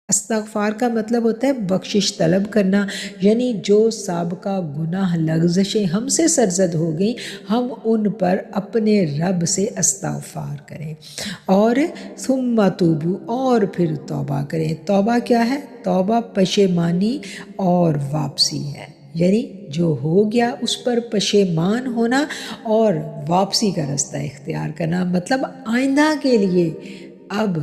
استغفار کا مطلب ہوتا ہے بخشش طلب کرنا، یعنی جو سابقہ گناہ لغزشیں ہم سے سرزد ہو گئیں ہم ان پر اپنے رب سے استغفار کریں، اور ثم توبو، اور پھر توبہ کریں۔ توبہ کیا ہے؟ توبہ پشیمانی اور واپسی ہے، یعنی جو ہو گیا اس پر پشیمان ہونا اور واپسی کا رستہ اختیار کرنا، مطلب آئندہ کے لیے اب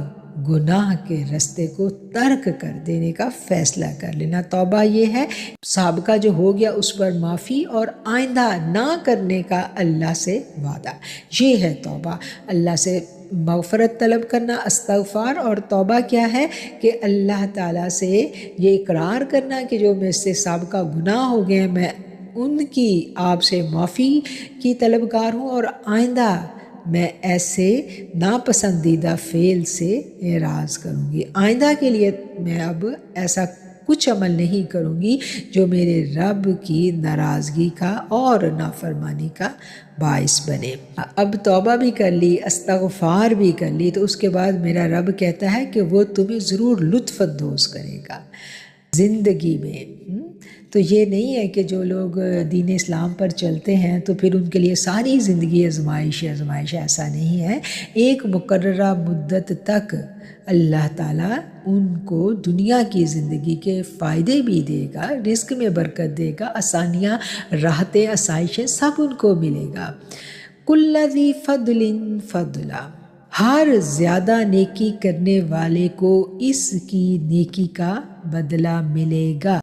گناہ کے رستے کو ترک کر دینے کا فیصلہ کر لینا۔ توبہ یہ ہے سابقہ جو ہو گیا اس پر معافی اور آئندہ نہ کرنے کا اللہ سے وعدہ، یہ ہے توبہ۔ اللہ سے مغفرت طلب کرنا استغفار، اور توبہ کیا ہے کہ اللہ تعالیٰ سے یہ اقرار کرنا کہ جو مجھ سے سابقہ گناہ ہو گئے ہیں میں ان کی آپ سے معافی کی طلبگار ہوں، اور آئندہ میں ایسے ناپسندیدہ فعل سے اعراض کروں گی، آئندہ کے لیے میں اب ایسا کچھ عمل نہیں کروں گی جو میرے رب کی ناراضگی کا اور نافرمانی کا باعث بنے۔ اب توبہ بھی کر لی، استغفار بھی کر لی، تو اس کے بعد میرا رب کہتا ہے کہ وہ تمہیں ضرور لطف اندوز کرے گا زندگی میں۔ تو یہ نہیں ہے کہ جو لوگ دین اسلام پر چلتے ہیں تو پھر ان کے لیے ساری زندگی آزمائش ایسا نہیں ہے۔ ایک مقررہ مدت تک اللہ تعالیٰ ان کو دنیا کی زندگی کے فائدے بھی دے گا، رزق میں برکت دے گا، آسانیاں، راحتیں، آسائشیں سب ان کو ملے گا۔ کل ذی فضل فضلا، ہر زیادہ نیکی کرنے والے کو اس کی نیکی کا بدلہ ملے گا۔